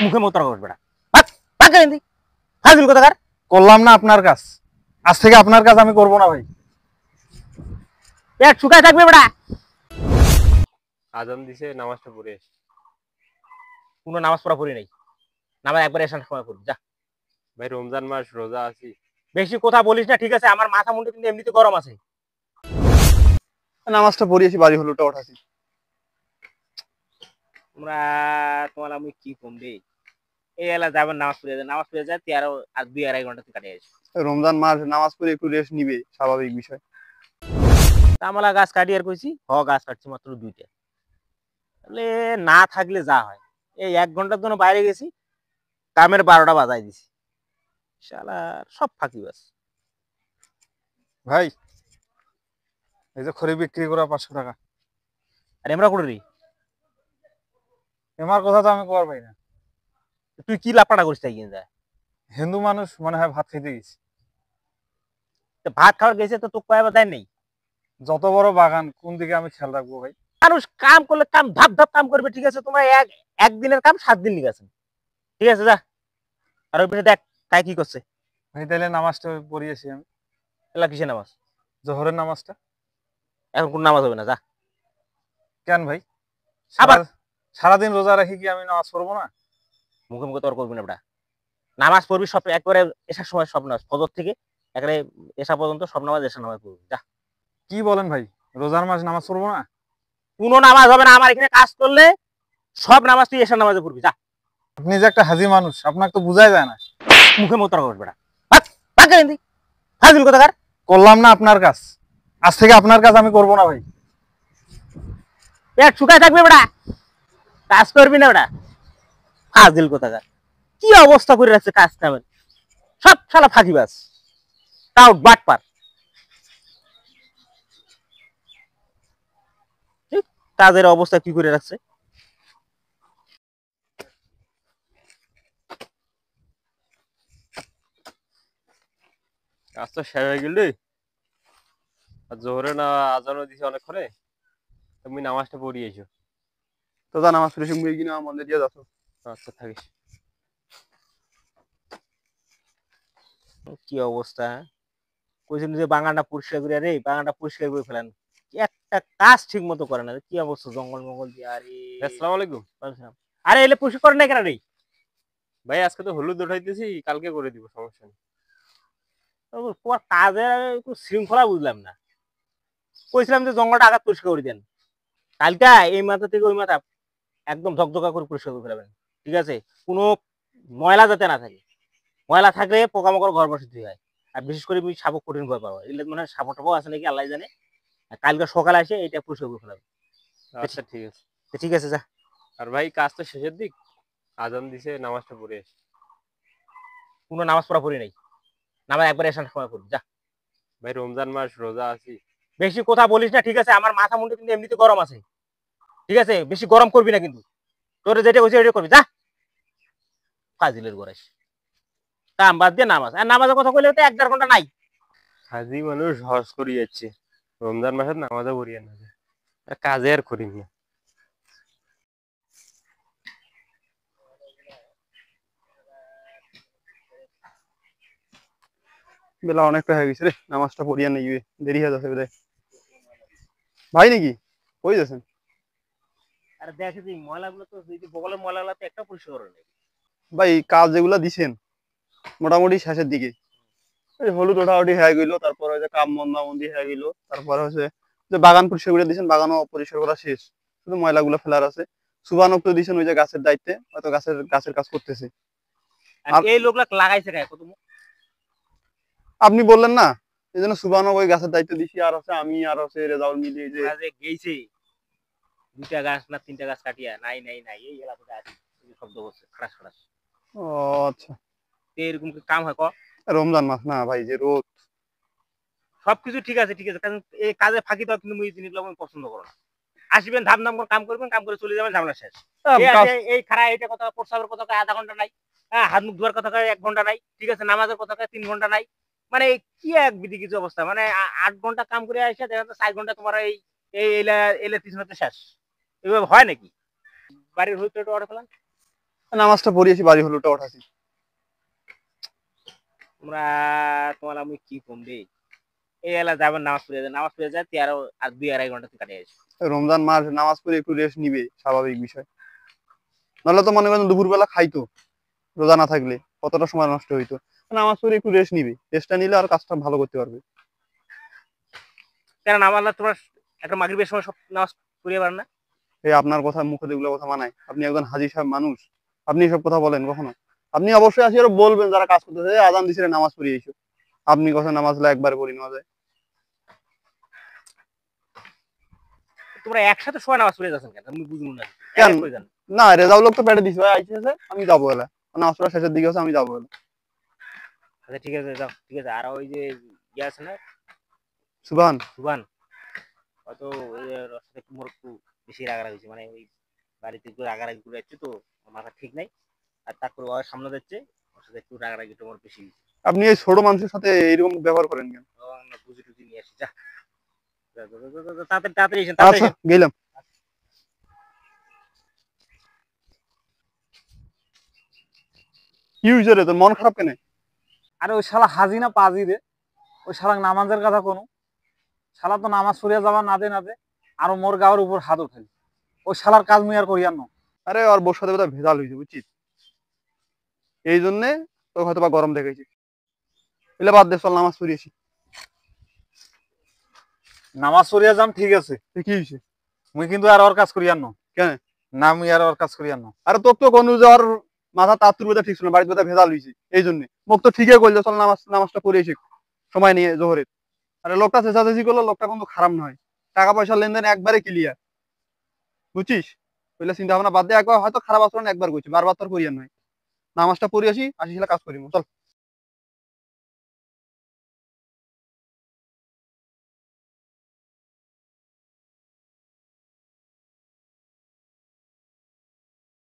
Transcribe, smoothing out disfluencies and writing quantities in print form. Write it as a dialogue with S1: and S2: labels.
S1: মুখে মতো করবে না। ভাগ ভাগ করেন দি ফাজিল কোথাকার।
S2: করলাম না আপনার কাজ, আজ থেকে আপনার কাজ আমি করবো না ভাই।
S1: পেট শুকায় থাকবে বেটা।
S3: আজান দিছে, নামাজটা পড়ে আসি।
S1: কোনো নামাজ পড়া পড়ি নাই, নামাজ একবার এসার সময় পড়বি যা।
S3: ভাই রমজান মাস, রোজা আছি।
S1: বেশি কথা বলিস না, ঠিক আছে? আমার মাথা মুন্ডু কিন্তু এমনিতে গরম আছে।
S2: নামাজটা পড়িয়েছি, বাড়ি হলুটা ওঠাছি।
S1: তোমরা তোমার আমি কি কম রে, এই এলা যাবেন নামাজ পড়ে যায়, নামাজ পড়ে যায় আর 2-2.5 ঘন্টা কাটে আসে।
S2: রমজান মাস, নামাজ পড়ে একটু রেস্ট নিবে, স্বাভাবিক বিষয়।
S1: কামলা গাছ কাটি আর কইছি গাছ কাটছি মাত্র 2টা, তাহলে না থাকলে যা হয়। এই 1 ঘন্টার জন্য বাইরে গেছি, কামের 12টা বাজাই দিছি। শালা সব ফাঁকিবাজ।
S2: ভাই এই যে খড়ি বিক্রি করা 500 টাকা।
S1: আর আমরা করে রি,
S2: আমার কথা তো আমি কর ভাই না।
S1: তুই কি লাপাটা করিস তাই কিনা যায়?
S2: হিন্দু মানুষ মনে হয় ভাত খেতে গেছি।
S1: ভাত খাওয়া গেছে তো তোকে কয়বার দেয় নেই?
S2: যত বড় বাগান, কোন দিকে আমি খেয়াল রাখবো ভাই?
S1: মানুষ কাম করলে কাম ধাপ ধাপ কাম করবে, ঠিক আছে? তোমরা একদিনের কাম 7 দিন নিয়ে, ঠিক আছে? যা। আর ওই পিছনে দেখ তাই কি করছে।
S2: ভাই তাহলে নামাজটা পড়িয়েছি আমি।
S1: এলা কিসে নামাজ?
S2: জোহরের নামাজটা।
S1: এখন কোন নামাজ হবে না, যা।
S2: কেন ভাই?
S1: আবার
S2: সারাদিন রোজা রাখি কি আমি নামাজ পড়বো না?
S1: মুখে মুখে তর্ক করবি না বেটা। নামাজ পড়বি সব একবারে এসার সময়, সব নামাজ ফজর থেকে একবারে এসা পর্যন্ত সব নামাজ এসা নামাজ পড়বি, যা।
S2: কি বলেন ভাই, রোজার মাস নামাজ পড়বো না?
S1: কোনো নামাজ হবে না, আমার এখানে কাজ করলে সব নামাজ তুই এসার নামাজে পড়বি, যা।
S2: আপনি যে একটা হাজি মানুষ, আপনাকে তো বুঝাই যায় না।
S1: মুখে মুখে তর্ক করবি বেটা। ভাগ ভাগ করেন দি ফাজিল কোথাকার।
S2: করলাম না আপনার কাজ, আজ থেকে আপনার কাজ আমি করবো না ভাই।
S1: পেট শুকায় থাকবে বেটা, কাজ করবি না বেটা, ফাজিল কোথাকার। কি অবস্থা করে রাখছে কাজ কামের, সব শালা ফাঁকিবাজ, তাও বাটপার। কাজের অবস্থা কি করে রাখছে।
S3: কাজ তো শেষ হয়ে গেল রে। আর জোহরে না আজানও দিছে অনেকক্ষণে, তুমি নামাজটা পড়ি এসো।
S2: তো যা, নামাজ পড়ে সঙ্গে কিনা মন্দির দিয়ে যাচ্ছ।
S3: আচ্ছা থাকিস।
S1: কি অবস্থা, কইছিলাম যে বাগানটা পরিষ্কার করে, রে বাগানটা পরিষ্কার করে ফেলেন, একটা কাজ ঠিক মতো করে না। কি অবস্থা, জঙ্গল মঙ্গল দিয়ে। আরে
S3: আসসালামু আলাইকুম।
S1: আরে এলে পরিষ্কার করে নাই কেন রে?
S3: ভাই আজকে তো হলুদ উঠাইতেছি, কালকে করে দিব, সমস্যা নেই।
S1: তোমার কাজের একটু শৃঙ্খলা বুঝলাম না। কইছিলাম যে জঙ্গলটা আঘাত পরিষ্কার করে দেন, কালকা এই মাথা থেকে ওই মাথা একদম ঝকঝকা করে পরিষ্কার করে ফেলাবেন, ঠিক আছে? কোনো ময়লা যাতে না থাকে, ময়লা থাকলে পোকামাকড় ঘর বসে হয়। আর বিশেষ করে আমি সাপক কঠিন ভয় পাবো, এগুলো মানে সাপক টাপক আছে নাকি আল্লাহ জানে। কালকে সকালে আসে এটা পরিষ্কার করে ফেলাবে।
S3: আচ্ছা ঠিক আছে।
S1: ঠিক আছে, যা।
S3: আর ভাই কাজ তো শেষের দিক, আজান দিছে, নামাজটা পড়ে আসি।
S1: কোনো নামাজ পড়া পড়ি নাই, নামাজ একবার এসার সময় পড়বি, যা।
S3: ভাই রমজান মাস, রোজা আছি।
S1: বেশি কথা বলিস না, ঠিক আছে? আমার মাথা মুন্ডু কিন্তু এমনিতে গরম আছে, ঠিক আছে? বেশি গরম করবি না কিন্তু, তোর যেটা হচ্ছে ওইটা করবি, যা। ফাজিলের গড়াইস, কাম বাদ দিয়ে নামাজ, আর নামাজের কথা কইলে তো 1-1.5 ঘন্টা নাই।
S3: হাজি মানুষ হজ করি যাচ্ছে, রমজান মাসে নামাজও পড়িয়ে না, কাজে আর করি না।
S2: বেলা অনেকটা হয়ে গেছে রে, নামাজটা পড়িয়া নিয়ে দেরি হয়ে যাচ্ছে বোধহয়। ভাই নাকি কই যাচ্ছেন?
S1: আরে দেখে যে ময়লাগুলো তো বগলের ময়লাগুলো তো একটা পরিষ্কার করে নেই।
S2: ভাই কাজ যেগুলা দিছেন মোটামুটি শেষের দিকে। এই হলুদ ওঠাউঠি হয়ে গেল, তারপরে ওই যে কাম মন্দামন্দি হয়ে গেল, তারপরে হচ্ছে যে বাগান পরিষ্কার করে দিয়েছেন, বাগানও পরিষ্কার করা শেষ, শুধু ময়লাগুলো ফেলার আছে। সুবানক তো দিয়েছেন ওই যে গাছের দায়িত্বে, হয়তো গাছের কাজ করতেছে।
S1: আর এই লোকলা লাগাইছে গায়ে কত
S2: আপনি বললেন না, এই জন্য সুবানক ওই গাছের দায়িত্ব দিছি, আর হচ্ছে আমি আর হচ্ছে রেজাউল মিলিয়ে যে
S1: গেছে 2টা গাছ না 3টা গাছ কাটিয়া নাই নাই নাই এই এলাকাতে আছে, শব্দ করছে খারাস খারাস।
S2: ও আচ্ছা,
S1: এরকম কাম হয় ক?
S2: রমজান মাস না ভাই, যে রোদ।
S1: সবকিছু ঠিক আছে, ঠিক আছে, কারণ এই কাজে ফাঁকি দেওয়া কিন্তু এই জিনিসগুলো আমি পছন্দ করো না। আসবেন ধাম ধাম করে কাম করবেন, কাম করে চলে যাবেন, ঝামেলা শেষ। এই খারাপ এইটা কথা, প্রস্রাবের কথা 1/2 ঘন্টা নাই, হ্যাঁ, হাত মুখ ধোয়ার কথা 1 ঘন্টা নাই, ঠিক আছে? নামাজের কথা 3 ঘন্টা নাই, মানে কি এক বিধি কিছু অবস্থা, মানে 8 ঘন্টা কাম করে আসে দেখা যাচ্ছে 4 ঘন্টা তোমার এই এলে পিছনে শেষ। এভাবে হয় নাকি? বাড়ির হইতে অর্ডার পেলাম
S2: নামাজটা পড়িয়েছি, বাড়ি হলোটা উঠাছি।
S1: তোমরা তোমার আমি কি কম রে, এই এলা যাবেন নামাজ পড়ে যায় তুই আরো আর 2-2.5 ঘন্টা তুই কাটিয়ে আসিস।
S2: রমজান মাস, নামাজ পড়ে একটু রেস্ট নিবে, স্বাভাবিক বিষয়। নাহলে তো মনে করেন দুপুরবেলা খাইতো, রোজা না থাকলে কতটা সময় নষ্ট হইতো। নামাজ পড়ে একটু রেস্ট নিবে, রেস্টটা নিলে আর কাজটা ভালো করতে পারবে।
S1: কেন নামাজ তোমার একটা মাগরিবের সময় সব নামাজ পড়িয়ে পারেন না?
S2: এই আপনার কথা, মুখে এগুলো কথা মানায়? আপনি একজন হাজী সাহেব মানুষ, আপনি এসব কথা বলেন কখনো? আপনি অবশ্যই আসি আর বলবেন যারা কাজ করতেছে, "এই আজান দিছিলে নামাজ পড়িয়ে এসো।" আপনি কথা নামাজ একবার পড়ি নেওয়া যায়?
S1: তোমরা একসাথে সবাই নামাজ পড়ে যাচ্ছেন কেন, আমি বুঝুন না।
S2: কেন?
S1: এক করে যান।
S2: না, রেজাউল লোক তো পেটে দিছে, ভাই আইতেছে, আমি যাবো এলা। নামাজ পড়া শেষের দিকে আছে, আমি যাবো এলা।
S1: আচ্ছা ঠিক আছে যাও, ঠিক আছে। আর ওই যে ইয়ে আছে না,
S2: সুবহান।
S1: সুবান, হয়তো ওই ওর সাথে একটু মোর একটু বেশি রাগারাগি হয়েছে, মানে ওই বাড়িতে একটু রাগারাগি করে যাচ্ছে তো, আমার মাথা ঠিক নাই। আর তারপর ওর সামনে যাচ্ছে, ওর সাথে একটু রাগারাগি তোমার বেশি হয়েছে।
S2: আপনি এই ছোট মানুষের সাথে এইরকম ব্যবহার করেন কেন?
S1: ও আমরা বুঝি টুজি নিয়ে আসি, যা যা, যা, যা, যা, যা, তাড়াতাড়ি তাড়াতাড়ি এসেন, তাড়াতাড়ি
S2: আচ্ছা,
S1: এসেন।
S2: গেলাম। কি হয়েছে রে, তোর মন খারাপ কেন?
S4: আরে ওই শালা হাজি না পাজি রে, ওই শালা নামাজের কথা কোনো, শালা তো নামাজ পড়িয়া যাবা না দে না দে, আরো মোর গাওয়ার উপর হাত উঠালি। ওই শালার কাজ মুই আর করিয়ার ন।
S2: আরে ওর বউর সাথে বোধহয় ভেজাল হয়েছে, বুঝছিস? এই জন্যে তোকে হয়তো বা গরম দেখাইছি। এলে বাদ দে, চল নামাজ পড়িয়েছি।
S4: নামাজ পড়িয়া যাম ঠিক আছে,
S2: কি হয়েছে?
S4: মুই কিন্তু আর ওর কাজ করিয়ার ন।
S2: কেন?
S4: না মুই আর ওর কাজ করিয়ার ন।
S2: আরে তোর তো কোনো যে ওর মাথা তাত্তুর বোধহয় ঠিক ছিল না, বাড়িতে বোধহয় ভেজাল হয়েছে, এই জন্য। মুখ তো ঠিকই করলো, চল নামাজটা পড়িয়েছি সময় নিয়ে জোহরের। আরে লোকটা চেঁচাচেঁচি করলো, লোকটা কিন্তু খারাপ নয়, টাকা পয়সার লেনদেন একবারে ক্লিয়ার, বুঝছিস? ওইগুলো চিন্তা ভাবনা বাদ দিয়ে, একবার হয়তো খারাপ আচরণ একবার করছি, বারবার তোর করিয়ার নয়। নামাজটা পড়িয়েছি, আসি কাজ করিব, চল।